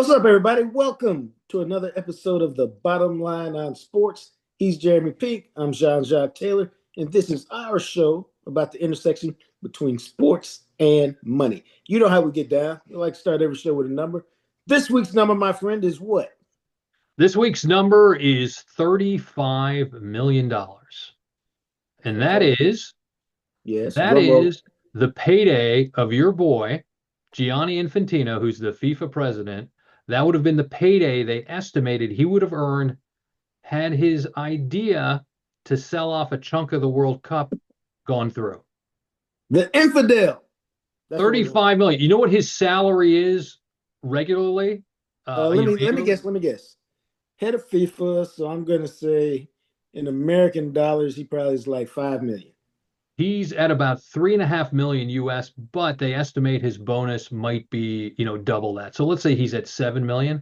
What's up, everybody? Welcome to another episode of the Bottom Line on Sports. He's Jeremy Pink. I'm Jean-Jacques Taylor, and this is our show about the intersection between sports and money. You know how we get down. We like to start every show with a number. This week's number, my friend, is what? This week's number is $35 million. And that Okay. is Yes, that drum roll. is the payday of your boy, Gianni Infantino, who's the FIFA president. That would have been the payday they estimated he would have earned had his idea to sell off a chunk of the World Cup gone through. The infidel. That's what we're going. 35 million. You know what his salary is regularly? Let me Annually? guess. Let me guess. Head of FIFA, so I'm going to say in American dollars, he probably is like 5 million. He's at about 3.5 million US, but they estimate his bonus might be, double that. So let's say he's at 7 million.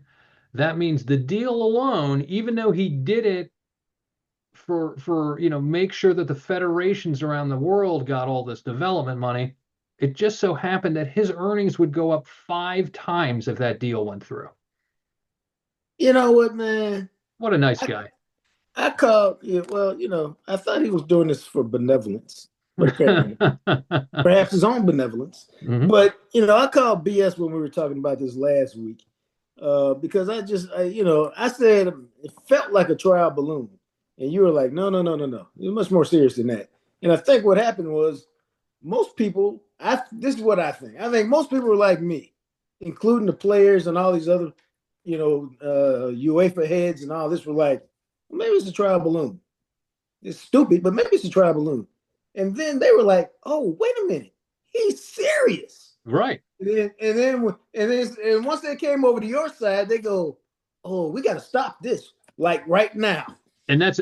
That means the deal alone, even though he did it for make sure that the federations around the world got all this development money, it just so happened that his earnings would go up 5 times if that deal went through. You know what, man? What a nice I, guy. I called, yeah, well, I thought he was doing this for benevolence, but apparently not. Perhaps his own benevolence. Hmm. But, I called BS when we were talking about this last week because I said it felt like a trial balloon. And you were like, no, no, no, no, no. It's much more serious than that. And I think what happened was most people, this is what I think. I think most people were like me, including the players and all these other, UEFA heads and all this were like, well, maybe it's a trial balloon. It's stupid, but maybe it's a trial balloon. And then they were like, "Oh, wait a minute, he's serious." Right. And once they came over to your side, they go, "Oh, we got to stop this like right now." And that's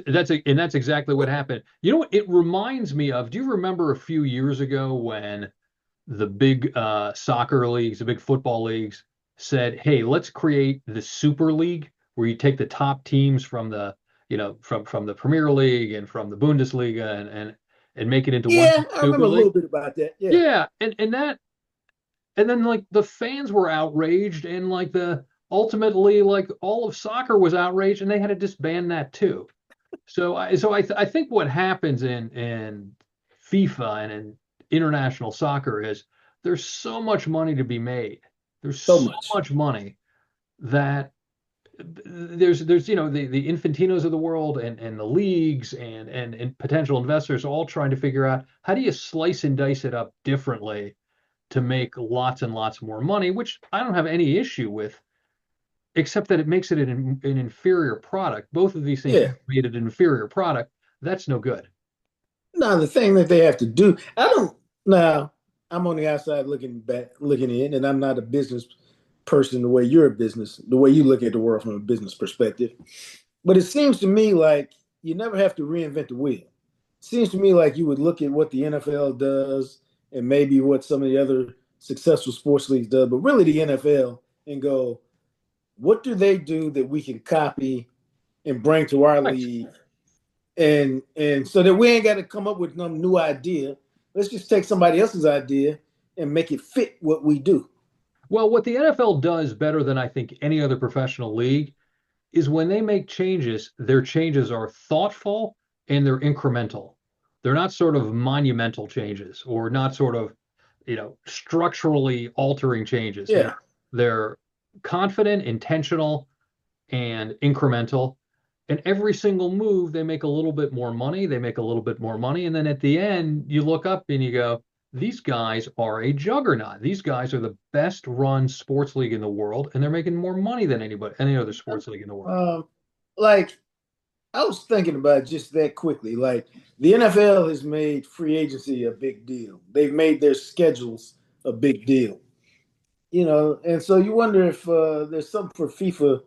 exactly what happened. You know what it reminds me of? Do you remember a few years ago when the big soccer leagues, the big football leagues said, "Hey, let's create the Super League where you take the top teams from the Premier League and from the Bundesliga and make it into one Yeah, big I Super remember a League." little bit about that. Yeah, Yeah, and then like the fans were outraged and like the ultimately like all of soccer was outraged and they had to disband that too. So I think what happens in FIFA and in international soccer is there's so much money to be made. There's so so much. much money that there's the Infantinos of the world and the leagues and potential investors all trying to figure out how do you slice and dice it up differently to make lots and lots more money, which I don't have any issue with, except that it makes it an inferior product. Both of these things Yeah. made it an inferior product. That's no good. Now the thing that they have to do, I don't. Now I'm on the outside looking back, looking in, and I'm not a business person the way you're a business, the way you look at the world from a business perspective. But it seems to me like you never have to reinvent the wheel. It seems to me like you would look at what the NFL does and maybe what some of the other successful sports leagues do, but really the NFL and go, what do they do that we can copy and bring to our Right. league? And so that we ain't got to come up with some new idea. Let's just take somebody else's idea and make it fit what we do. Well, what the NFL does better than I think any other professional league is when they make changes, their changes are thoughtful and they're incremental. They're not sort of monumental changes or not sort of, structurally altering changes. Yeah. They're confident, intentional, and incremental. And every single move, they make a little bit more money. They make a little bit more money. And then at the end, you look up and you go, these guys are a juggernaut. These guys are the best run sports league in the world, and they're making more money than any other sports league in the world. Like I was thinking about just that quickly. Like the NFL has made free agency a big deal. They've made their schedules a big deal. And so you wonder if there's something for FIFA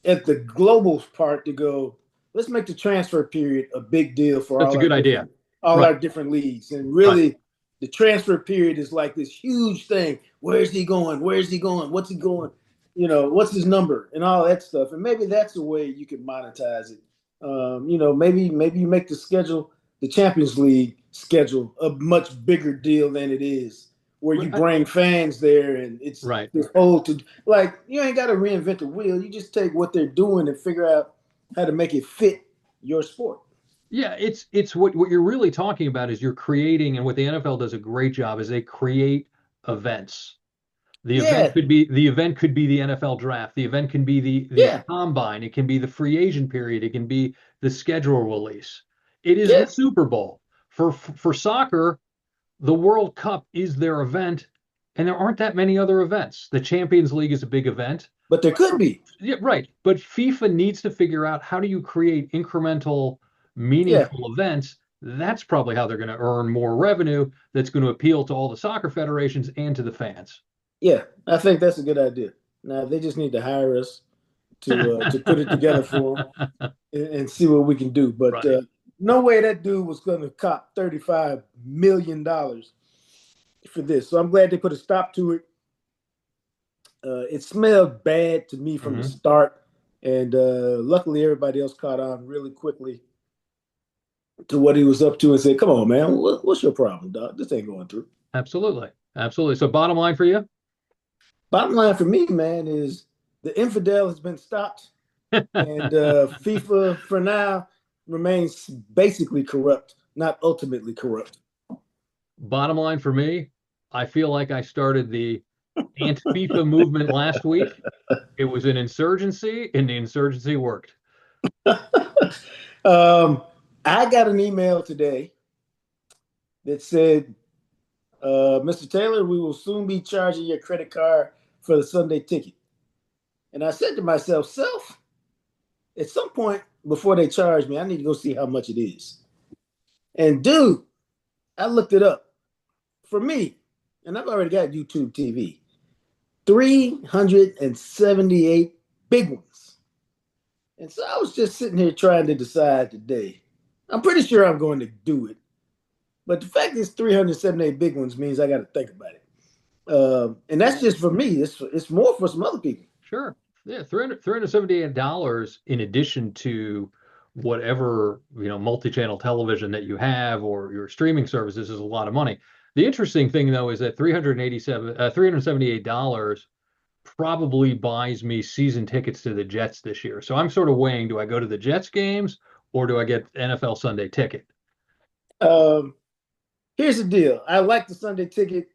at the global part to go. Let's make the transfer period a big deal for That's a good idea. all Right. our different leagues, and Right. really, the transfer period is like this huge thing. Where's he going? Where's he going? What's he going? What's his number and all that stuff. And maybe that's a way you can monetize it. Maybe you make the Champions League schedule, a much bigger deal than it is, where you bring fans there and it's Right. this whole to like you ain't got to reinvent the wheel. You just take what they're doing and figure out how to make it fit your sport. Yeah, it's what you're really talking about is you're creating, and what the NFL does a great job is they create events. Yeah, The event could be the NFL draft. The event can be the yeah, combine. It can be the free agent period. It can be the schedule release. It is the yeah. Super Bowl. For soccer, the World Cup is their event, and there aren't that many other events. The Champions League is a big event. But there But could be. yeah, right. But FIFA needs to figure out how do you create incremental, Yeah, meaningful events. That's probably how they're going to earn more revenue that's going to appeal to all the soccer federations and to the fans. yeah. I think that's a good idea. Now they just need to hire us to put it together for them and see what we can do. But Right. no way that dude was going to cop $35 million for this. So I'm glad they put a stop to it. It smelled bad to me from the Mhm. start, and luckily everybody else caught on really quickly to what he was up to and said, "Come on, man, what's your problem, dog? This ain't going through." Absolutely. Absolutely. So bottom line for you? Bottom line for me, man, is the infidel has been stopped, and FIFA for now remains basically corrupt, not ultimately corrupt. Bottom line for me, I feel like I started the anti-FIFA movement last week. It was an insurgency, and the insurgency worked. um, I got an email today that said, "Mr. Taylor, we will soon be charging your credit card for the Sunday ticket." And I said to myself, "Self, at some point before they charge me, I need to go see how much it is." And dude, I looked it up. For me, and I've already got YouTube TV, 378 big ones. And so I was just sitting here trying to decide today. I'm pretty sure I'm going to do it. But the fact is, 378 big ones means I got to think about it. And that's just for me. It's more for some other people. Sure. Yeah, $378 in addition to whatever, multi-channel television that you have or your streaming services is a lot of money. The interesting thing though is that $378 probably buys me season tickets to the Jets this year. So I'm sort of weighing, do I go to the Jets games or do I get NFL Sunday ticket? Um, Here's the deal. I like the Sunday ticket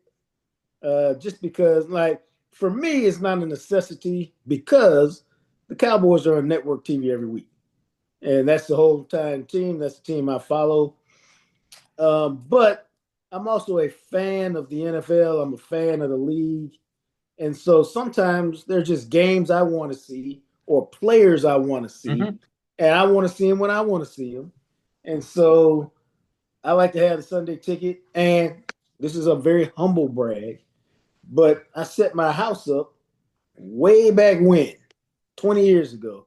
just because, like, for me, it's not a necessity because the Cowboys are on network TV every week. And that's the whole time team. That's the team I follow. But I'm also a fan of the NFL. I'm a fan of the league. And so sometimes there's just games I want to see or players I want to see. Hmm. And I want to see them when I want to see them. And so I like to have the Sunday ticket. And this is a very humble brag, but I set my house up way back when, 20 years ago,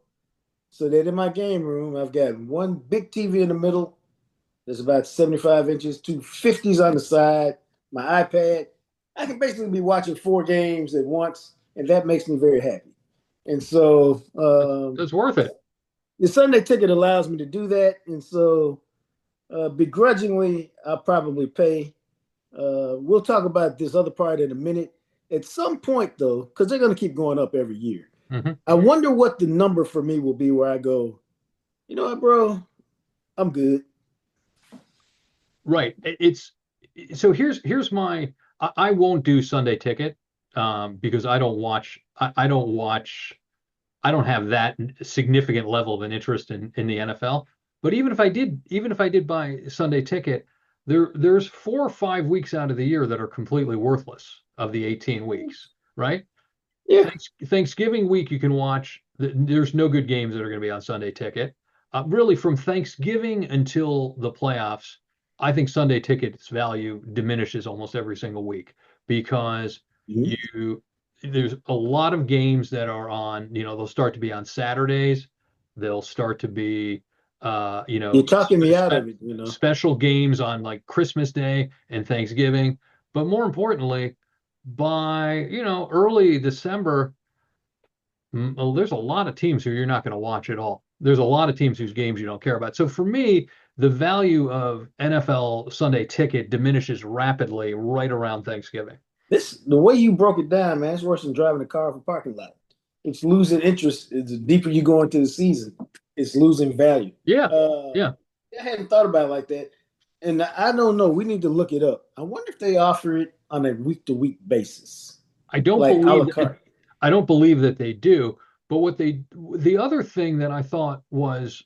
so that in my game room, I've got one big TV in the middle that's about 75 inches, two 50s on the side, my iPad. I can basically be watching four games at once, and that makes me very happy. And so It's worth it. the Sunday ticket allows me to do that. And so begrudgingly, I'll probably pay. We'll talk about this other part in a minute. At some point, though, because they're going to keep going up every year, Hmm. I wonder what the number for me will be where I go, you know what, bro? I'm good. Right. So here's my I won't do Sunday ticket because I don't have that significant level of an interest in the NFL. But even if I did buy Sunday ticket, there's 4 or 5 weeks out of the year that are completely worthless of the 18 weeks, right? Yeah. Thanksgiving week you can watch. There's no good games that are going to be on Sunday ticket. Really, from Thanksgiving until the playoffs, I think Sunday ticket's value diminishes almost every single week because Mhm. you there's a lot of games that are on. They'll start to be on Saturdays. They'll start to be, You're talking me out of it. special games on like Christmas Day and Thanksgiving. But more importantly, by early December, there's a lot of teams who you're not going to watch at all. There's a lot of teams whose games you don't care about. So for me, the value of NFL Sunday ticket diminishes rapidly right around Thanksgiving. This the way you broke it down, man. It's worse than driving a car off a parking lot. It's losing interest. The deeper you go into the season, it's losing value. Yeah, Uh, yeah. I hadn't thought about it like that, and I don't know. We need to look it up. I wonder if they offer it on a week to week basis, I don't like a la believe carte. I don't believe that they do. But the other thing that I thought was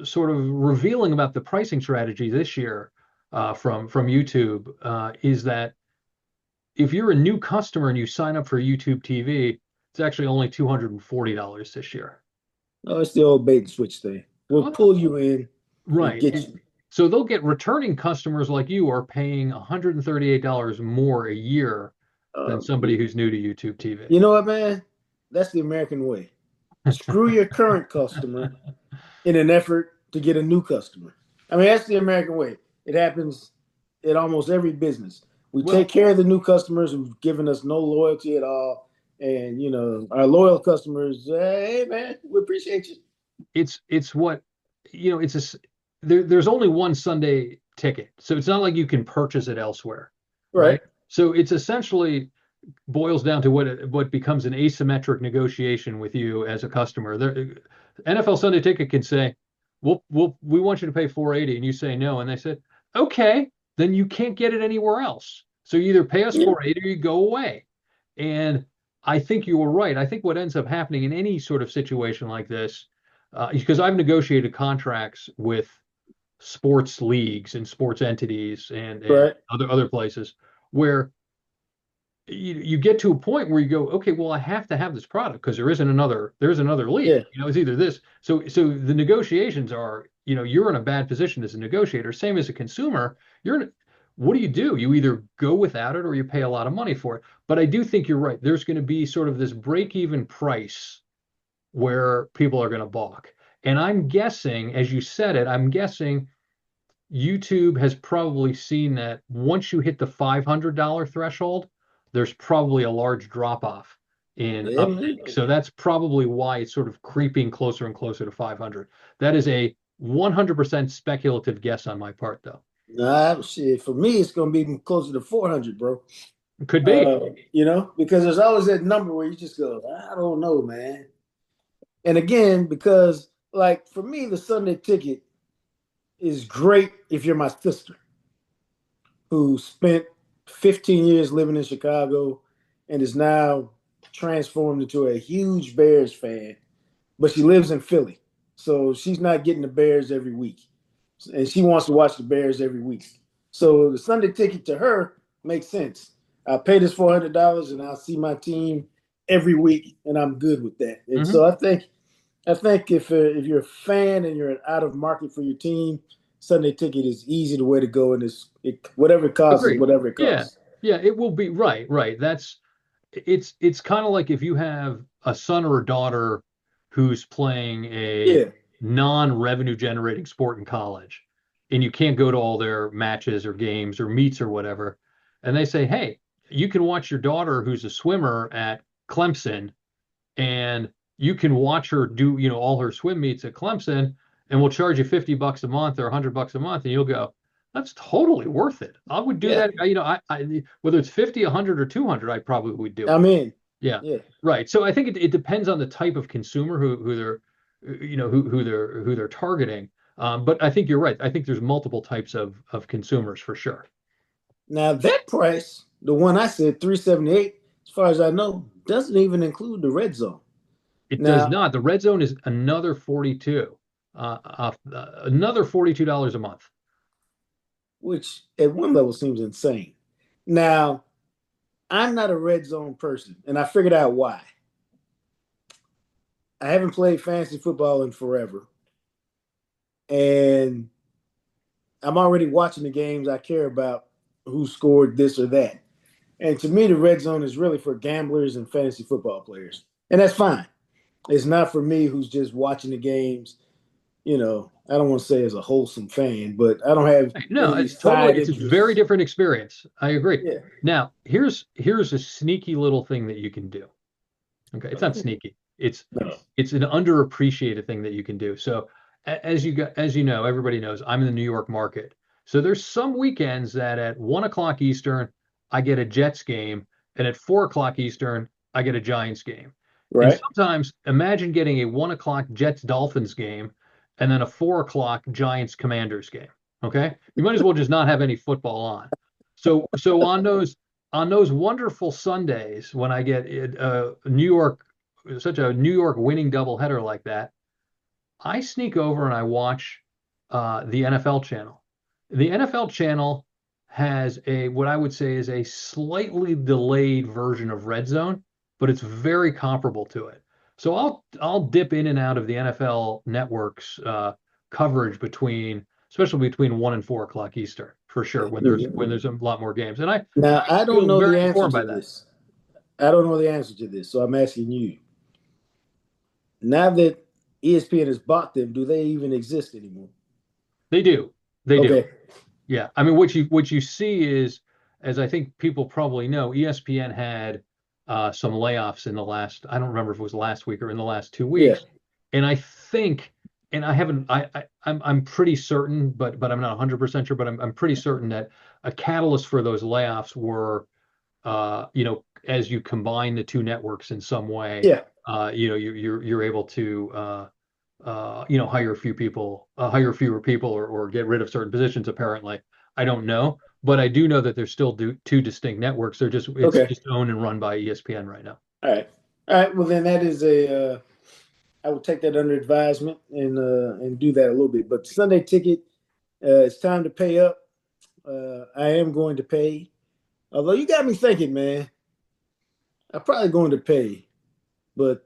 sort of revealing about the pricing strategy this year from YouTube is that if you're a new customer and you sign up for YouTube TV, it's actually only $240 this year. No, it's the old bait and switch thing. We'll Oh, pull you in and right. get you. So they'll get returning customers like you are paying $138 more a year than somebody who's new to YouTube TV. You know what, man? That's the American way. Screw your current customer in an effort to get a new customer. I mean, that's the American way. It happens in almost every business. We take Well, care of the new customers who've given us no loyalty at all. And, our loyal customers, hey, man, we appreciate you. it's what there's only one Sunday ticket, so it's not like you can purchase it elsewhere, Right. right? So it's essentially boils down to what becomes an asymmetric negotiation with you as a customer. NFL Sunday Ticket can say, we want you to pay 480, and you say no, and they said, okay, then you can't get it anywhere else. So you either pay us Yeah. 480 or you go away. And I think you were right. I think what ends up happening in any sort of situation like this, because I've negotiated contracts with sports leagues and sports entities and Right. other places where you get to a point where you go, okay, well, I have to have this product because there's another league. Yeah. It's either this. So the negotiations are, you're in a bad position as a negotiator. Same as a consumer. What do? You either go without it or you pay a lot of money for it. But I do think you're right. There's going to be sort of this break-even price where people are going to balk. And I'm guessing, as you said it, I'm guessing YouTube has probably seen that once you hit the $500 threshold, there's probably a large drop off in Yeah, man. uptake. So that's probably why it's sort of creeping closer and closer to 500. That is a 100% speculative guess on my part, though. Nah, shit. For me, it's gonna be closer to 400, bro. Could be. Because there's always that number where you just go, I don't know, man. And again, because like for me, the Sunday ticket is great if you're my sister who spent 15 years living in Chicago and is now transformed into a huge Bears fan, but she lives in Philly. So she's not getting the Bears every week. And she wants to watch the Bears every week. So the Sunday ticket to her makes sense. I'll pay this $400 and I'll see my team every week, and I'm good with that. And Mhm. so I think if you're a fan and you're out of market for your team, Sunday ticket is easy the way to go, and whatever it costs is Agreed. whatever it Yeah. costs. Yeah, it will be right, right. It's kind of like if you have a son or a daughter who's playing a Yeah, non-revenue generating sport in college and you can't go to all their matches or games or meets or whatever, and they say, "Hey, you can watch your daughter who's a swimmer at Clemson and you can watch her do, all her swim meets at Clemson, and we'll charge you $50 a month or $100 a month," and you'll go, "That's totally worth it. I would do yeah. that. I whether it's 50, 100, or 200, I probably would do it." I'm in. Yeah, Yeah. right. So I think it depends on the type of consumer who they're, who they're targeting. But I think you're right. I think there's multiple types of consumers for sure. Now that price, the one I said, 378, as far as I know, doesn't even include the red zone. It does Now, not. The red zone is another 42, another $42 a month. which at one level seems insane. Now, I'm not a red zone person, and I figured out why. I haven't played fantasy football in forever, and I'm already watching the games I care about who scored this or that. And to me, the red zone is really for gamblers and fantasy football players. And that's fine. It's not for me who's just watching the games. I don't want to say as a wholesome fan, but I don't have Right. any No, of these totally. side It's a very interests. different experience. I agree. Yeah. Now, here's a sneaky little thing that you can do. Okay, it's not sneaky. No. It's an underappreciated thing that you can do. So as you know, everybody knows I'm in the New York market. So there's some weekends that at 1 o'clock Eastern, I get a Jets game, and at 4 o'clock Eastern, I get a Giants game. And Right. sometimes imagine getting a 1 o'clock Jets Dolphins game and then a 4 o'clock Giants Commanders game. Okay. You might as well just not have any football on. So on those wonderful Sundays when I get New York, such a New York winning doubleheader like that, I sneak over and I watch the NFL channel. The NFL channel has a what I would say is a slightly delayed version of Red Zone, but it's very comparable to it. So I'll dip in and out of the NFL network's coverage especially between 1 and 4 o'clock Eastern for sure when there's a lot more games, and Now, I I don't feel know very the answer informed to by that. this. I don't know the answer to this, so I'm asking you. Now that ESPN has bought them, do they even exist anymore? They do, they do. Okay. Yeah, I mean, what you see is, as I think people probably know, ESPN had some layoffs in the last. I don't remember if it was last week or in the last two Yeah. weeks, and I think, and I haven't, I'm pretty certain, but I'm not 100% sure, but I'm pretty certain that a catalyst for those layoffs were, as you combine the two networks in some way, Yeah. you're able to hire fewer people or get rid of certain positions, apparently. I don't know, but I do know that there's still two distinct networks. It's Okay. just owned and run by ESPN right now. All right. All right. Well, then that is a. I would take that under advisement and do that a little bit. But Sunday ticket, it's time to pay up. I am going to pay. Although you got me thinking, man, I'm probably going to pay. But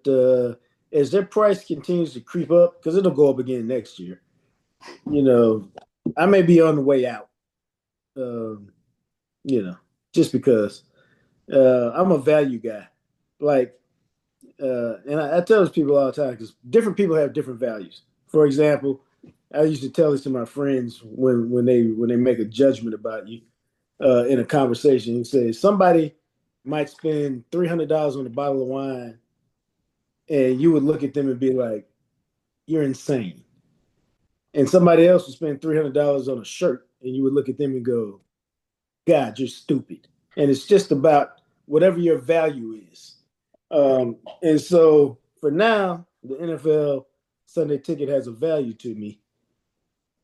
as their price continues to creep up, because it'll go up again next year, you know, I may be on the way out. Um, you know, just because I'm a value guy. Like, and I tell this people all the time because different people have different values. For example, I used to tell this to my friends when they make a judgment about you in a conversation. You say somebody might spend $300 on a bottle of wine, and you would look at them and be like, "You're insane." And somebody else would spend $300 on a shirt, and you would look at them and go, "God, you're stupid." And it's just about whatever your value is. And so for now, the NFL Sunday ticket has a value to me,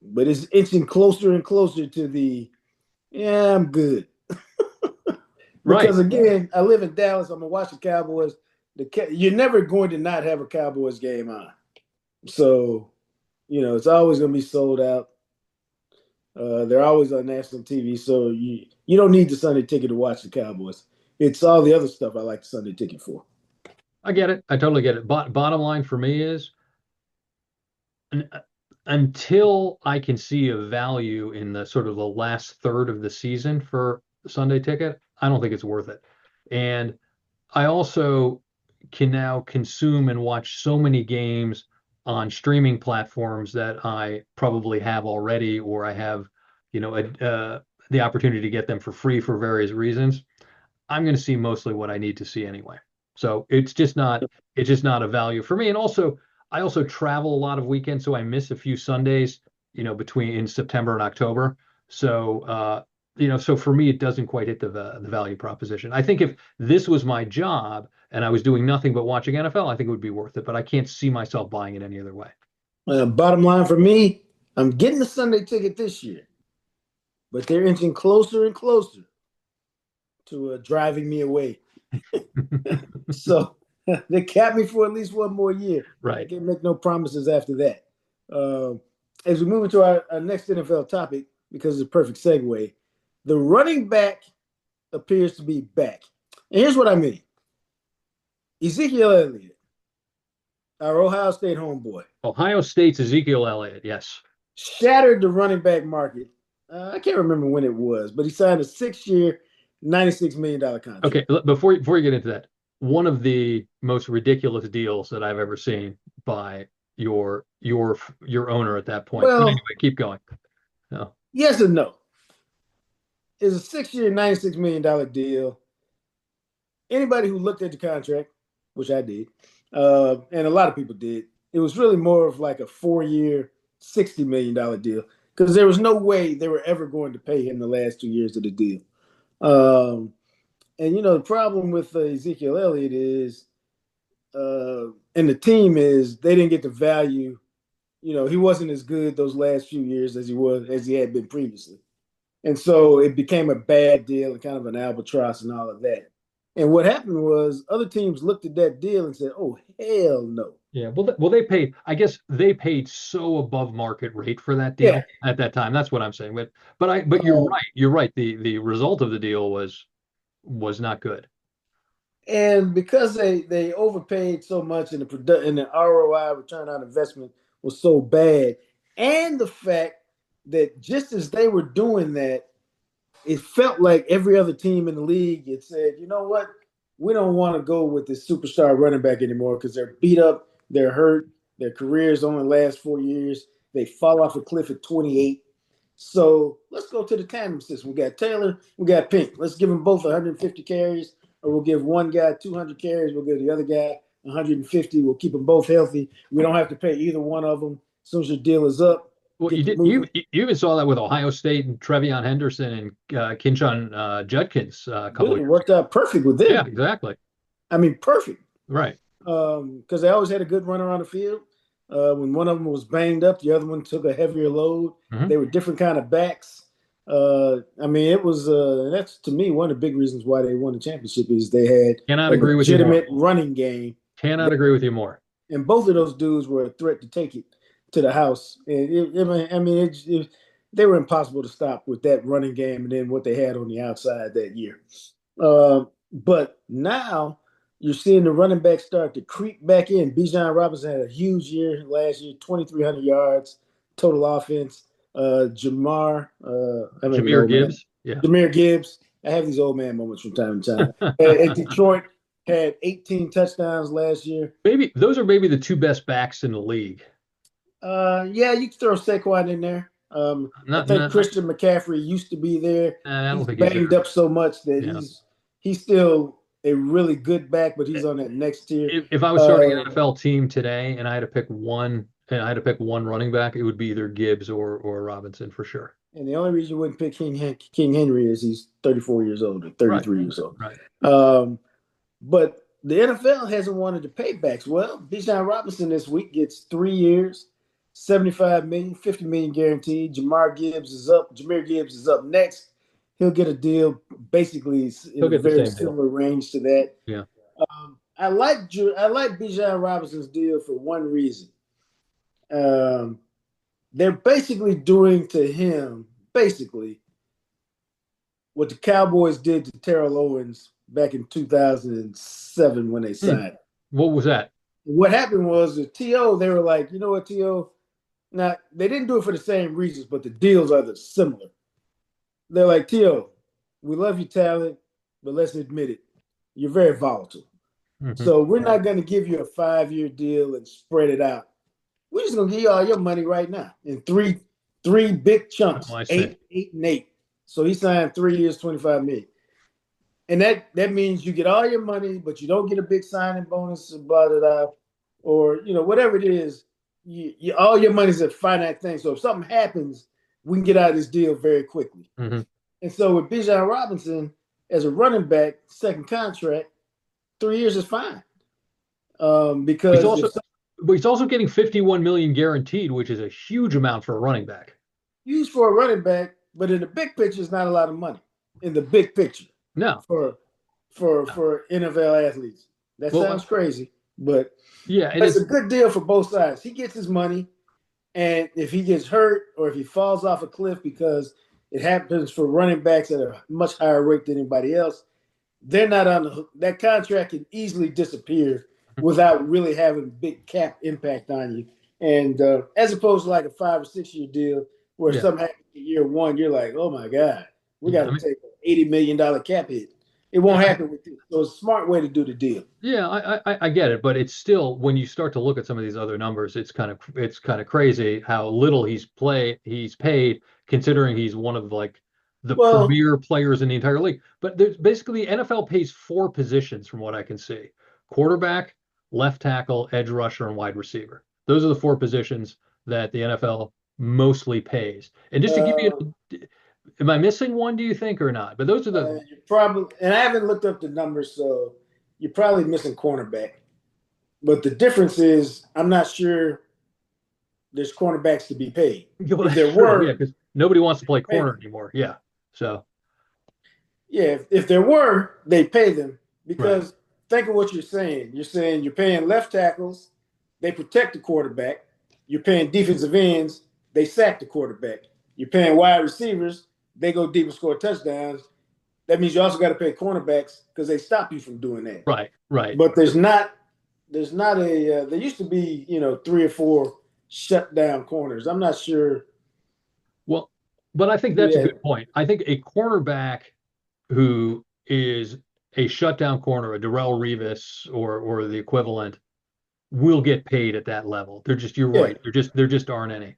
but it's inching closer and closer to the yeah, I'm good. Right. Because again, I live in Dallas. I'm gonna watch the Cowboys. You're never going to not have a Cowboys game on. So it's always gonna be sold out. They're always on national TV, so you don't need the Sunday ticket to watch the Cowboys. It's all the other stuff I like the Sunday ticket for. I get it. I totally get it. Bottom line for me is un- until I can see a value in the sort of the last third of the season for Sunday ticket, I don't think it's worth it. And I also can now consume and watch so many games on streaming platforms that I probably have already, or I have, the opportunity to get them for free for various reasons. I'm going to see mostly what I need to see anyway. So it's just not a value for me. And also, I also travel a lot of weekends, so I miss a few Sundays, between in September and October. So for me, it doesn't quite hit the value proposition. I think if this was my job and I was doing nothing but watching NFL, I think it would be worth it. But I can't see myself buying it any other way. Bottom line for me, I'm getting the Sunday ticket this year, but they're inching closer and closer to driving me away. So they capped me for at least one more year. I Right. can't make no promises after that. Uh, as we move into our next NFL topic, because it's a perfect segue, the running back appears to be back. And here's what I mean. Ezekiel Elliott, our Ohio State homeboy, Ohio State's Ezekiel Elliott. Yes. shattered the running back market. I can't remember when it was, but he signed a 6 year, $96 million Okay. contract. Before you get into that, one of the most ridiculous deals that I've ever seen by your owner at that point. But Well, anyway, keep going. No. yes and no. It's a 6 year, $96 million deal. Anybody who looked at the contract, which I did, and a lot of people did, it was really more of like a 4 year, $60 million deal because there was no way they were ever going to pay him the last 2 years of the deal. Um, And the problem with Ezekiel Elliott is, and the team is they didn't get the value. He wasn't as good those last few years as he had been previously. And so it became a bad deal and kind of an albatross and all of that. And what happened was other teams looked at that deal and said, "Oh, hell no." Yeah, well, they paid. I guess they paid so above market rate for that Yeah. deal at that time. That's what I'm saying. But you're Um, right. You're right. The result of the deal was not good. and because they overpaid so much and the ROI, return on investment, was so bad, and the fact that just as they were doing that, it felt like every other team in the league had said, "You know what? We don't want to go with this superstar running back anymore because they're beat up, they're hurt, their careers only last 4 years, they fall off a cliff at 28. So let's go to the tandem system. We got Taylor, we got Pink. Let's give them both 150 carries, or we'll give one guy 200 carries. We'll give the other guy 150. We'll keep them both healthy. We don't have to pay either one of them. As soon as your deal is up, Well, get you to did. You moving." you even saw that with Ohio State and Trevion Henderson and Kinshon Judkins a couple Dude, of it years worked ago. out perfect with Yeah, them. exactly. I mean, perfect. Right. Because they always had a good runner on the field. When one of them was banged up, the other one took a heavier load. Hmm. They were different kind of backs. I mean, it was that's to me one of the big reasons why they won the championship is they had Cannot a agree with you more. legitimate running game, Cannot agree with you more. and both of those dudes were a threat to take it to the house. And I mean, they were impossible to stop with that running game and then what they had on the outside that year. But now you're seeing the running back start to creep back in. Bijan Robinson had a huge year last year, 2,300 yards total offense. I'm an Jameer old man. Gibbs. Yeah. Jameer Gibbs. I have these old man moments from time to time. And Detroit had 18 touchdowns last year. Maybe those are maybe the two best backs in the league. Yeah, you can throw Saquon in there. I Not, think not, not Christian McCaffrey used to be there. I don't He's think he's banged there. up so much that Yeah. he's still a really good back, but he's on that next tier. If I was starting an Uh, NFL team today and I had to pick one and I had to pick one running back, it would be either Gibbs or Robinson for sure. and the only reason you wouldn't pick King Henry is he's 34 years old or Right. 33 years old. Right. Um, but the NFL hasn't wanted to pay backs. Well, Bijan Robinson this week gets 3 years, 75 million, 50 million guaranteed. Jameer Gibbs is up next. He'll get a deal basically in He'll a get the very same deal. similar range to that. Yeah. I like Bijan Robinson's deal for one reason. Um, they're basically doing to him basically what the Cowboys did to Terrell Owens back in 2007 when they Hmm. signed. What was that? What happened was the TO, they were like, you know what, TO? Now, they didn't do it for the same reasons, but the deals are similar. They're like, TO, we love your talent, but let's admit it, you're very volatile. Hmm. So we're not going to give you a 5-year deal and spread it out. We're just going to give you all your money right now in three big Oh, chunks, I see. eight, and eight. So he signed 3 years, 25 million. And that means you get all your money, but you don't get a big signing bonus, blah blah blah, or whatever it is. All your money is a finite thing. So if something happens, we can get out of this deal very quickly. Hmm. And so with Bijan Robinson as a running back, second contract, 3 years is fine. He's Because if also but he's also getting 51 million guaranteed, which is a huge amount for a running back. used for a running back, but in the big picture, it's not a lot of money. In the big picture, No. for No. NFL athletes, that Well, sounds crazy, but yeah, and it's it's a good deal for both sides. He gets his money, and if he gets hurt or if he falls off a cliff, because it happens for running backs at a much higher rate than anybody else, they're not on the hook. That contract can easily disappear without really having big cap impact on you. And as opposed to like a 5 or 6 year deal where yeah. something happens in year one, you're like, oh my God, we Yeah. got I to mean, take an $80 million cap hit. It yeah, won't happen with this. So it's a smart way to do the deal. yeah, I get it, but it's still when you start to look at some of these other numbers, it's kind of crazy how little he's paid considering he's one of like the Well, premier players in the entire league. But there's basically NFL pays four positions from what I can see: quarterback, left tackle, edge rusher, and wide receiver. Those are the four positions that the NFL mostly pays. And just to give you uh, Am I missing one, do you think, or not? But those are the You're probably, and I haven't looked up the numbers, so you're probably missing cornerback. But the difference is, I'm not sure there's cornerbacks to be paid. well, If that's there true. Yeah, were, because nobody wants to they play pay corner them. anymore. Yeah. So Yeah, if there were, they pay them right. because think of what you're saying. You're saying you're paying left tackles, they protect the quarterback. You're paying defensive ends, they sack the quarterback. You're paying wide receivers, they go deep and score touchdowns. That means you also got to pay cornerbacks because they stop you from doing that. Right. Right. But there's not a there used to be, 3 or 4 shut down corners. I'm not sure. Well, but I think that's a Yeah, good point. I think a cornerback who is a shutdown corner, a Darrell Revis or the equivalent, will get paid at that level. They're just, you're yeah, right. There just aren't any.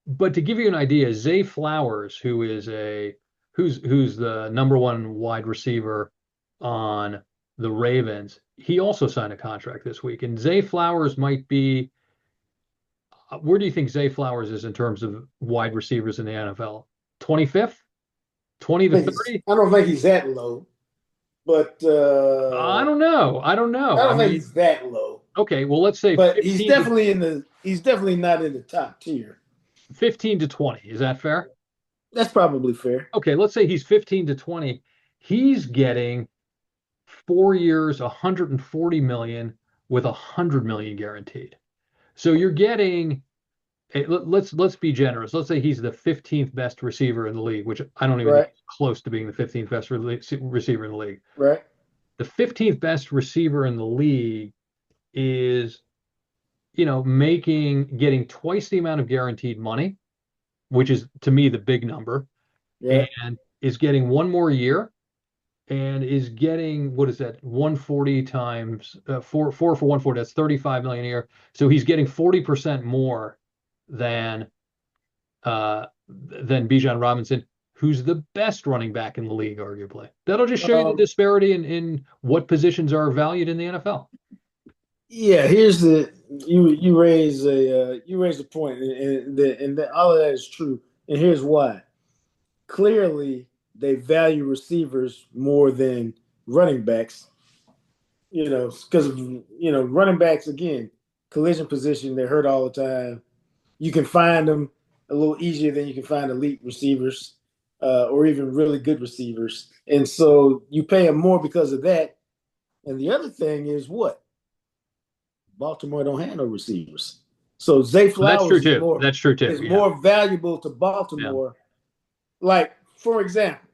But to give you an idea, Zay Flowers, who's the number one wide receiver on the Ravens, he also signed a contract this week. And Zay Flowers might be, where do you think Zay Flowers is in terms of wide receivers in the NFL? 25th? 20 to 30? I don't think he's that low, but I don't know. I don't know. I I don't think mean, he's that low. okay, well, let's say But he's definitely not in the top tier. 15 to 20. Is that fair? That's probably fair. Okay, let's say he's 15 to 20. He's getting 4 years, 140 million with 100 million guaranteed. So you're getting, let's be generous. Let's say he's the 15th best receiver in the league, which I don't even think Right, he's close to being the 15th best receiver in the league. right. The 15th best receiver in the league is, getting twice the amount of guaranteed money, which is to me the big number, Yeah. and is getting one more year and is getting, what is that, 140 times four for 140, that's 35 million a year. So he's getting 40% more than Bijan Robinson, who's the best running back in the league, arguably. That'll just show you the Um, disparity in what positions are valued in the NFL. yeah. Here's the you raise a point, and all of that is true. And here's why. Clearly, they value receivers more than running backs. Because running backs again, collision position, they're hurt all the time. You can find them a little easier than you can find elite receivers, or even really good receivers. And so you pay them more because of that. And the other thing is what? Baltimore don't have no receivers. So Zay Well, that's true Flowers is too. more That's true too. is Yeah. more valuable to Yeah. Baltimore. Like, for example,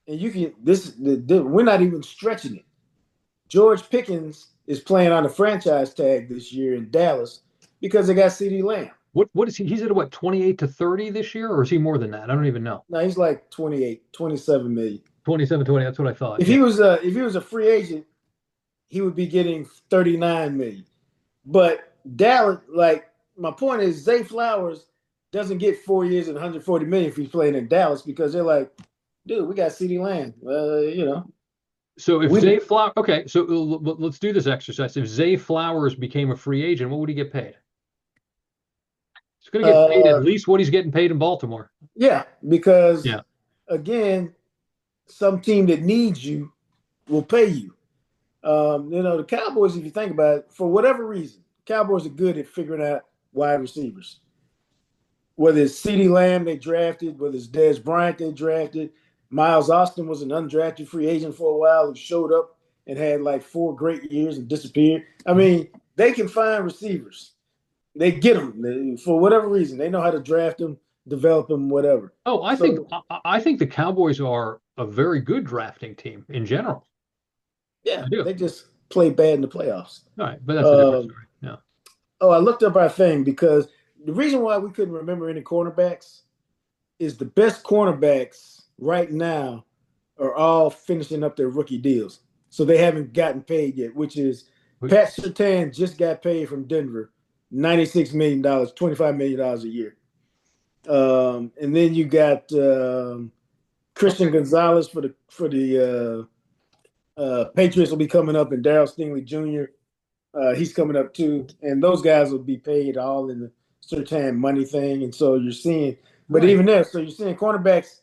and you can we're not even stretching it. George Pickens is playing on a franchise tag this year in Dallas because they got CeeDee Lamb. What is he? He's at what, 28 to 30 this year, or is he more than that? I don't even know. Now he's like 28, 27 million. 27, 20. That's what I thought. If Yeah. he was a free agent, he would be getting 39 million. But Dallas, like my point is, Zay Flowers doesn't get 4 years and 140 million if he's playing in Dallas because they're like, dude, we got CeeDee Lamb. So if We Zay Flowers, okay, so let's do this exercise. If Zay Flowers became a free agent, what would he get paid? He's going to get paid at uh least what he's getting paid in Baltimore. yeah, because Yeah. again, some team that needs you will pay you. The Cowboys, if you think about it, for whatever reason, Cowboys are good at figuring out wide receivers. Whether it's CeeDee Lamb they drafted, whether it's Dez Bryant they drafted, Miles Austin was an undrafted free agent for a while who showed up and had like 4 great years and disappeared. I mean, they can find receivers. They get them for whatever reason. They know how to draft them, develop them, whatever. Oh, I think So I think the Cowboys are a very good drafting team in general. yeah, I do. they just play bad in the playoffs. All right, but that's a different Um, story. Yeah. I looked up our thing because the reason why we couldn't remember any cornerbacks is the best cornerbacks right now are all finishing up their rookie deals. So they haven't gotten paid yet, which is Pat Surtain just got paid from Denver, $96 million, $25 million a year. And then you got Christian Okay. Gonzalez for the Patriots will be coming up, and Darryl Stingley Jr. He's coming up too, and those guys will be paid all in the Surtain money thing. And so you're seeing, but Right. even there, so you're seeing cornerbacks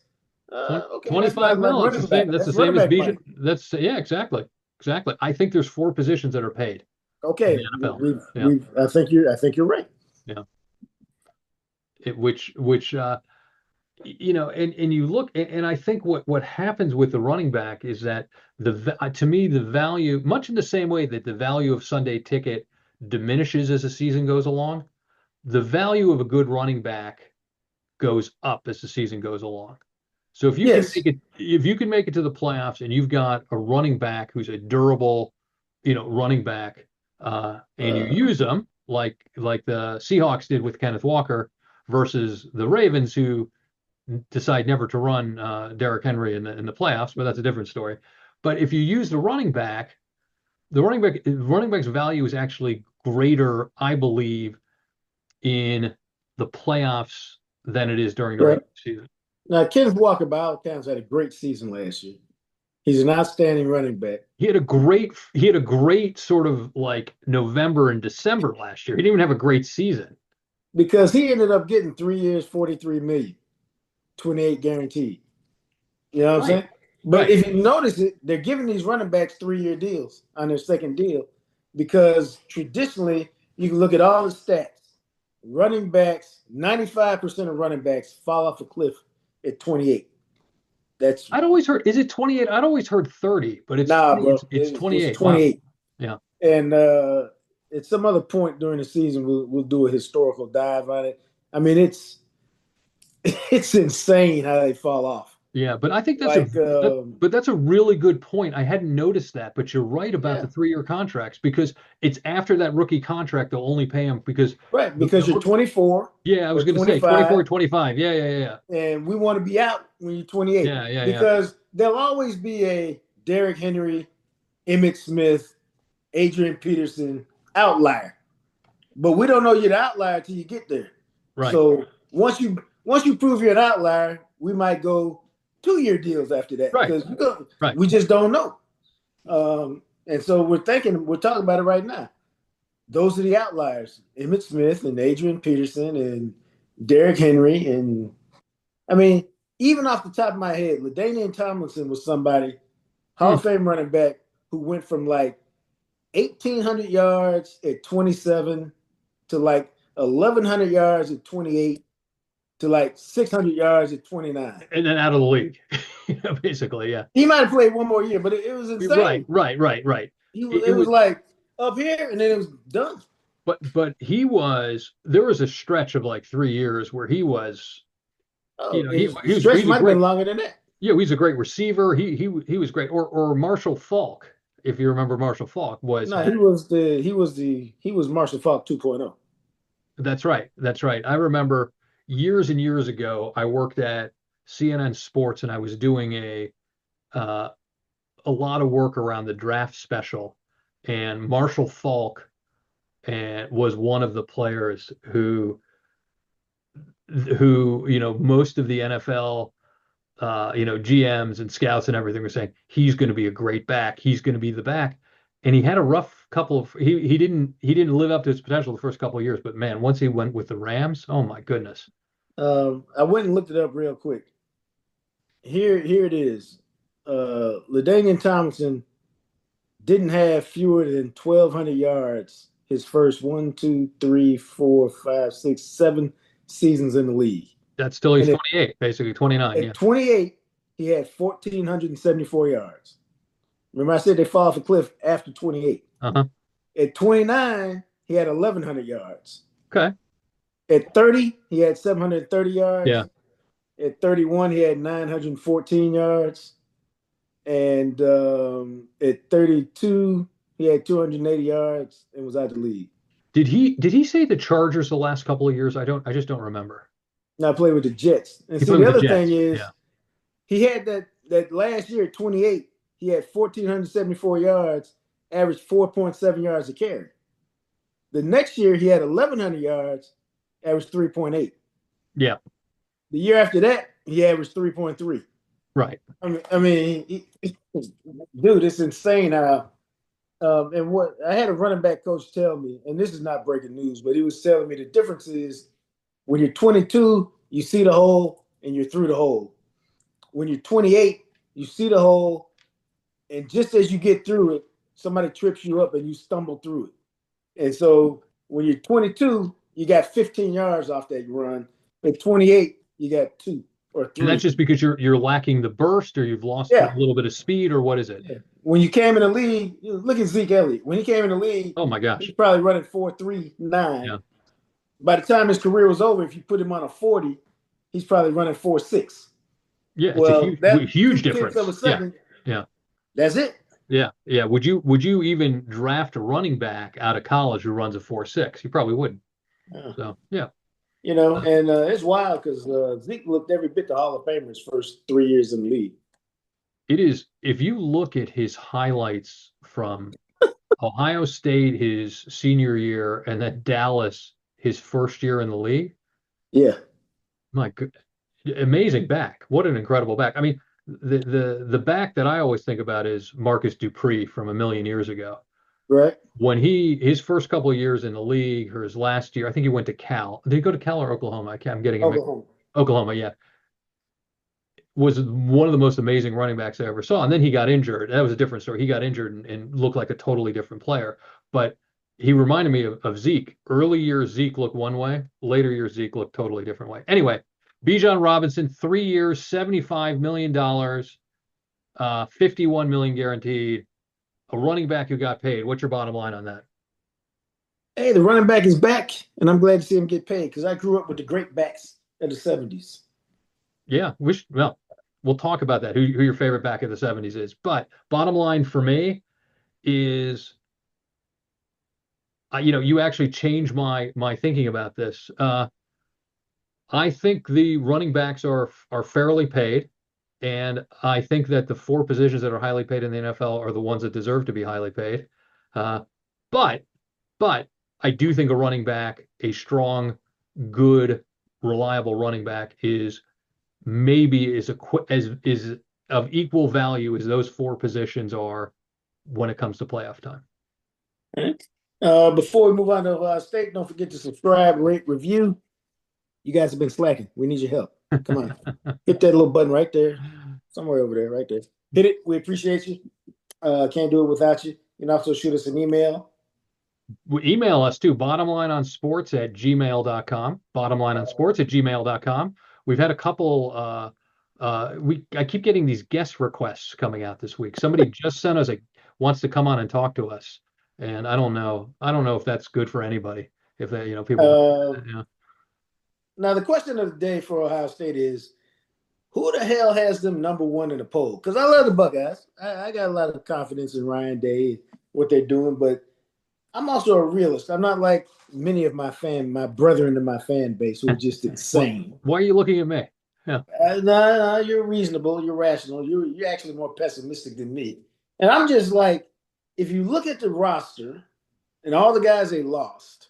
Okay, that's 25 about like mil. It's the running same. back. That's the That's same running as back Bijan. money. That's yeah, exactly. Exactly. I think there's four positions that are paid in the Okay, NFL. Yeah. we've. I think you're right. Yeah. Which and you look and I think what happens with the running back is that to me the value, much in the same way that the value of Sunday ticket diminishes as the season goes along, the value of a good running back goes up as the season goes along. So Yes. if you can make it to the playoffs and you've got a running back who's a durable, running back, and you Uh, use them like the Seahawks did with Kenneth Walker versus the Ravens who decide never to run Derrick Henry in the playoffs, but that's a different story. But if you use the running back, running back's value is actually greater, I believe, in the playoffs than it is during the yeah. regular season. Now, Kenneth Walker, by all accounts, had a great season last year. He's an outstanding running back He had a great sort of like November and December last year. He didn't even have a great season. because he ended up getting 3 years, 43 million, 28 guaranteed. You know what I'm Right. saying? But Right. if you notice it, they're giving these running backs 3 year deals on their second deal because traditionally you can look at all the stats. Running backs, 95% of running backs fall off a cliff at 28. That's I'd always heard, is it 28? I'd always heard 30, but it's nah, 20. bro. It's It's 28. Wow. 28. Yeah. And at some other point during the season, we'll do a historical dive on it. I mean, it's insane how they fall off. Yeah, but I think Like, that's a really good point. I hadn't noticed that, but you're right about the yeah, 3-year contracts because it's after that rookie contract they'll only pay him because right. the Because you're 24 yeah, I was or going to say 24, 25, 25. Yeah, yeah, yeah. and we want to be out when you're 28 Yeah, yeah, yeah. because there'll always be a Derrick Henry, Emmett Smith, Adrian Peterson outlier. But we don't know you're the outlier till you get there. Right. So once you prove you're an outlier, we might go 2 year deals after that Right. because Right. we just don't know. And so we're talking about it right now. Those are the outliers: Emmett Smith and Adrian Peterson and Derrick Henry. And I mean, even off the top of my head, LaDainian Tomlinson was somebody Hall Hmm. of Fame running back who went from like 1,800 yards at 27 to like 1,100 yards at 28 to like 600 yards at 29. And then out of the league. Basically, yeah. He might have played one more year, but it was Right, insane. right, right, right. It It was was like up here and then it was done. but there was a stretch of like 3 years where he was, Oh, he his was stretch he's a might have great been longer than that. yeah, he's a great receiver. He was great. Or Marshall Falk, if you remember Marshall Falk was No, had he was Marshall Falk 2.0. That's right. That's right. I remember years and years ago, I worked at CNN Sports and I was doing uh, a lot of work around the draft special. And Marshall Falk was one of the players who most of the NFL GMs and scouts and everything were saying he's going to be a great back. He's going to be the back. And he had a rough couple of he didn't live up to his potential the first couple of years, but man, once he went with the Rams, oh my goodness. I went and looked it up real quick. Here it is. LaDainian Tomlinson didn't have fewer than 1,200 yards his first 7 seasons in the league. That's still he's And 28, basically 29, yeah. at 28, he had 1,474 yards. Remember, I said they fall off a cliff after 28. Uh-huh. At 29, he had 1,100 yards. Okay. At 30, he had 730 Yeah. yards. At 31, he had 914 yards. And at 32, he had 280 yards and was out the league. Did he say the Chargers the last couple of years? I just don't remember. Now I play with the Jets. And He see, played the with the other thing Jets. is Yeah. he had that last year at 28, he had 1,474 yards, averaged 4.7 yards a carry. The next year, he had 1,100 yards, averaged 3.8. Yeah. The year after that, he averaged 3.3. Right. Dude, it's insane how. And what I had a running back coach tell me, and this is not breaking news, but he was telling me the difference is when you're 22, you see the hole and you're through the hole. when you're 28, you see the hole, and just as you get through it, somebody trips you up and you stumble through it. And so when you're 22, you got 15 yards off that run. At 28, you got 2 or 3. And that's just because you're lacking the burst, or you've lost a Yeah. little bit of speed, or what is it? Yeah. When you came in the league, look at Zeke Elliott. When he came in the league, Oh my he's gosh. probably running 4.39. Yeah. By the time his career was over, if you put him on a 40, he's probably running 4.6. Yeah, it's a Well, that huge 2/10 of a difference. Yeah. second, Yeah. that's it. Yeah. Yeah. Would you even draft a running back out of college who runs a 4.6? You probably wouldn't. Yeah. So, yeah. And it's wild because Zeke looked every bit the Hall of Famer his first 3 years in the league. It is, if you look at his highlights from Ohio State his senior year and then Dallas his first year in the league, Yeah, my good, amazing back. What an incredible back. I mean, the back that I always think about is Marcus Dupree from a million years ago. right. When his first couple of years in the league, or his last year, I think he went to Cal. Did he go to Cal or Oklahoma? I'm getting him. Oklahoma. Oklahoma, yeah. Was one of the most amazing running backs I ever saw. And then he got injured. That was a different story. He got injured and looked like a totally different player. But he reminded me of Zeke. Early years, Zeke looked one way. Later years, Zeke looked totally different way. Anyway, Bijan Robinson, 3 years, $75 million, 51 million guaranteed. A running back who got paid. What's your bottom line on that? Hey, the running back is back, and I'm glad to see him get paid because I grew up with the great backs of the 70s. Yeah, well, we'll talk about that. Who your favorite back of the 70s is. But bottom line for me is, you actually changed my thinking about this. I think the running backs are fairly paid, and I think that the four positions that are highly paid in the NFL are the ones that deserve to be highly paid. Uh, but but I do think a running back, a strong, good, reliable running back, is maybe is of equal value as those four positions are when it comes to playoff time. All right. Before we move on to State, don't forget to subscribe, rate, review. You guys have been slacking. We need your help. Come on. Hit that little button right there. Somewhere over there, right there. Hit it. We appreciate you. Can't do it without you. You can also shoot us an email. Email us too, bottomlineonsports@gmail.com. Bottomlineonsports@gmail.com. We've had a couple. I keep getting these guest requests coming out this week. Somebody just sent us wants to come on and talk to us, and I don't know. I don't know if that's good for anybody. If that, people. Uh, Now, the question of the day for Ohio State is, who the hell has them number one in the poll? Because I love the Buckeyes. I got a lot of confidence in Ryan Day, what they're doing, but I'm also a realist. I'm not like many of my brethren in my fan base who are just insane. Why are you looking at me? Yeah. No, you're reasonable. You're rational. You're actually more pessimistic than me. And I'm just like, if you look at the roster and all the guys they lost,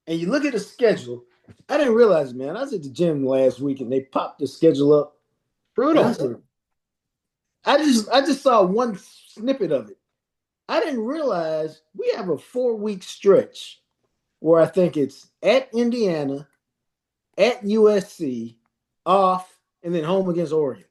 and you look at the schedule, I didn't realize, man. I was at the gym last week and they popped the schedule up. Brutal. I just saw one snippet of it. I didn't realize we have a 4-week stretch where I think it's at Indiana, at USC, off, and then home against Oregon.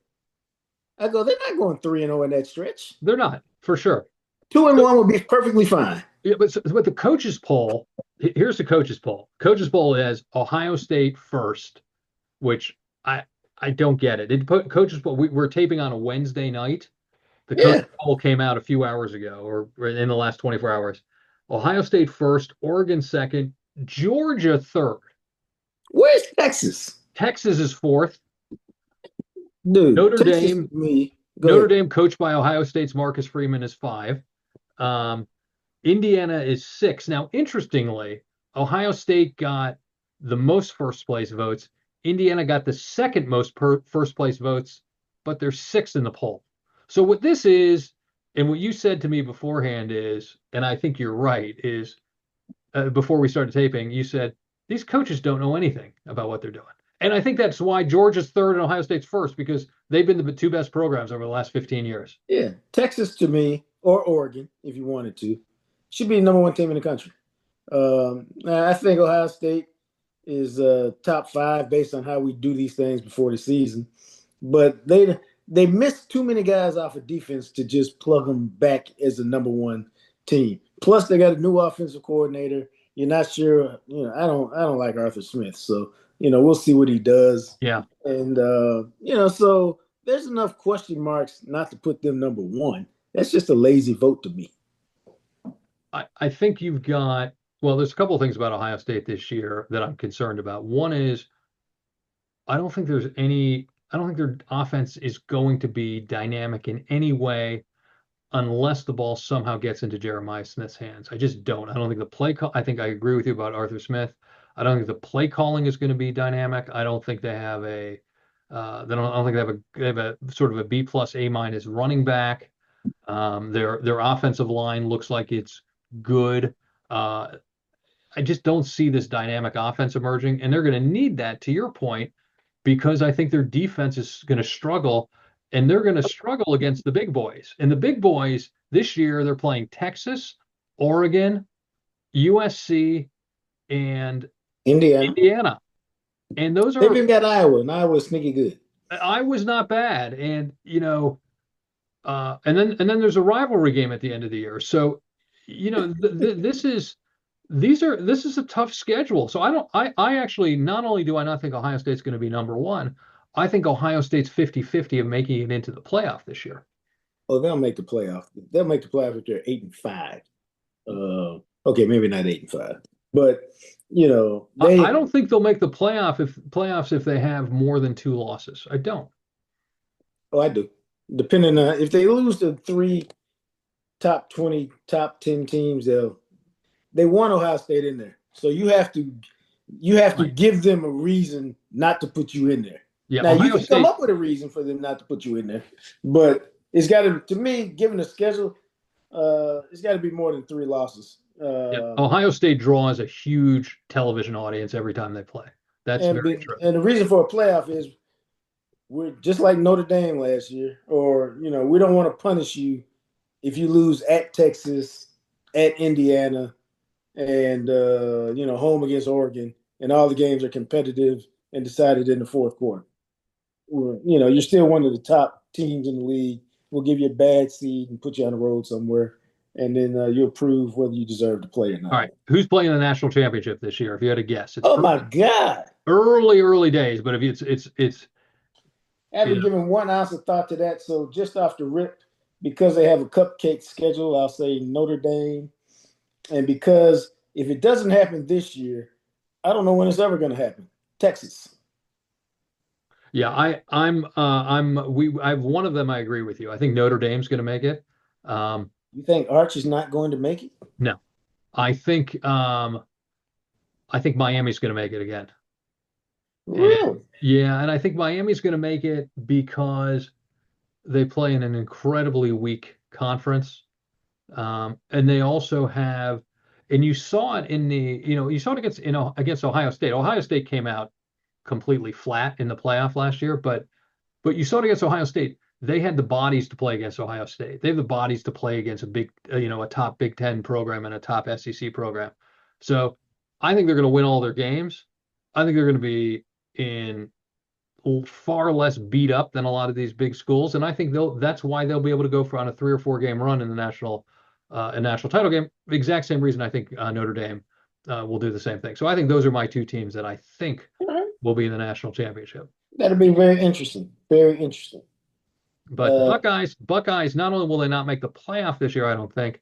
I go, they're not going 3-0 in that stretch. They're not, for sure. 2-1 would be perfectly fine. Yeah, but the coaches poll, here's the coaches poll. Coaches poll is Ohio State first, which I don't get it. Coaches poll, we're taping on a Wednesday night. The Yeah. coaches poll came out a few hours ago, or in the last 24 hours. Ohio State first, Oregon second, Georgia third. Where's Texas? Texas is fourth. Dude, Notre Texas Dame, me. Notre Dame, coached by Ohio State's Marcus Freeman, is five. Indiana is six. Now, interestingly, Ohio State got the most first place votes. Indiana got the second most first place votes, but they're sixth in the poll. So what this is, and what you said to me beforehand is, and I think you're right, is before we started taping, you said these coaches don't know anything about what they're doing. And I think that's why Georgia's third and Ohio State's first, because they've been the two best programs over the last 15 years. Yeah. Texas to me, or Oregon, if you wanted to, should be the number one team in the country. I think Ohio State is top 5 based on how we do these things before the season. But they they missed too many guys off of defense to just plug them back as the number one team. Plus, they got a new offensive coordinator. You're not sure. I don't like Arthur Smith, so we'll see what he does. Yeah. And so there's enough question marks not to put them number one. That's just a lazy vote to me. I think you've got, well, there's a couple of things about Ohio State this year that I'm concerned about. One is I don't think their offense is going to be dynamic in any way unless the ball somehow gets into Jeremiah Smith's hands. I just don't. I don't think the play call, I think I agree with you about Arthur Smith. I don't think the play calling is going to be dynamic. I don't think they have I don't think they have a sort of a B plus A minus running back. Their offensive line looks like it's good. Uh, I just don't see this dynamic offense emerging, and they're going to need that, to your point, because I think their defense is going to struggle, and they're going to struggle against the big boys. And the big boys this year, they're playing Texas, Oregon, USC, and Indiana. Indiana. And those They've are, even got Iowa, and Iowa's sneaky good. I was not bad. And, and then there's a rivalry game at the end of the year. So, this is a tough schedule. So I actually, not only do I not think Ohio State's going to be number one, I think Ohio State's 50-50 of making it into the playoff this year. Oh, they'll make the playoff. They'll make the playoff if they're 8-5. Okay, maybe not 8-5, but I they. don't think they'll make the playoffs if they have more than two losses. I don't. Oh, I do. Depending on if they lose to three top 20, top 10 teams, they want Ohio State in there. So you have to Right. give them a reason not to put you in there. Yeah, Now you Ohio can come State. up with a reason for them not to put you in there, but it's got to me, given the schedule, it's got to be more than three losses. Yeah, Ohio State draws a huge television audience every time they play. That's and very be, true. and the reason for a playoff is we're just like Notre Dame last year, or we don't want to punish you if you lose at Texas, at Indiana, and home against Oregon, and all the games are competitive and decided in the fourth quarter. You're still one of the top teams in the league. We'll give you a bad seed and put you on the road somewhere, and then you'll prove whether you deserve to play or All not. right, who's playing the national championship this year? If you had to guess, it's Oh my God! early days, but if it's I haven't given 1 ounce of thought to that. So just off the rip, because they have a cupcake schedule, I'll say Notre Dame. And because if it doesn't happen this year, I don't know when it's ever going to happen. Texas. yeah, I have one of them. I agree with you. I think Notre Dame's going to make it. Um, You think Arch is not going to make it? no, I think um, I think Miami's going to make it again. And Really? yeah, and I think Miami's going to make it because they play in an incredibly weak conference. And they also have, and you saw it you saw it against Ohio State. Ohio State came out completely flat in the playoff last year, but you saw it against Ohio State. They had the bodies to play against Ohio State. They have the bodies to play against a top Big Ten program and a top SEC program. So I think they're going to win all their games. I think they're going to be in far less beat up than a lot of these big schools, and I think that's why they'll be able to go for on a 3 or 4 game run in the national title game. The exact same reason I think Notre Dame will do the same thing. So I think those are my two teams that I think All will be in the national championship. That'll be very interesting. Very interesting. But the Uh, Buckeyes, not only will they not make the playoff this year, I don't think.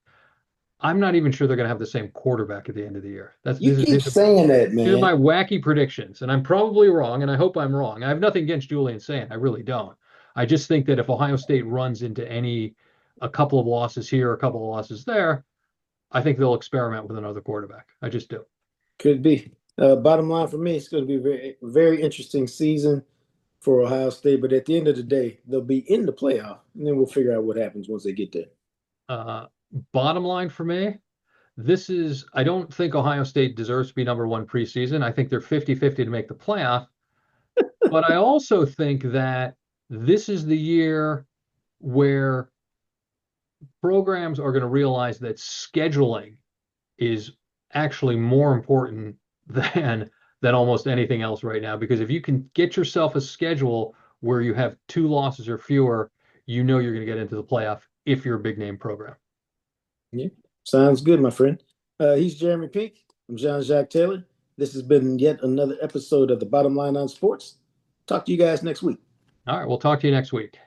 I'm not even sure they're going to have the same quarterback at the end of the year. That's you these are, keep these are saying that, These are man. my wacky predictions, and I'm probably wrong, and I hope I'm wrong. I have nothing against Julian Sand. I really don't. I just think that if Ohio State runs into a couple of losses here, a couple of losses there, I think they'll experiment with another quarterback. I just do. Could be. Bottom line for me, it's going to be a very, very interesting season for Ohio State. But at the end of the day, they'll be in the playoff, and then we'll figure out what happens once they get there. Uh, Bottom line for me, I don't think Ohio State deserves to be number one preseason. I think they're 50-50 to make the playoff. But I also think that this is the year where programs are going to realize that scheduling is actually more important than almost anything else right now. Because if you can get yourself a schedule where you have 2 losses or fewer, you know you're going to get into the playoff if you're a big name program. Yeah, sounds good, my friend. He's Jeremy Pink. I'm John Jacques Taylor. This has been yet another episode of the Bottom Line on Sports. Talk to you guys next week. All right, we'll talk to you next week.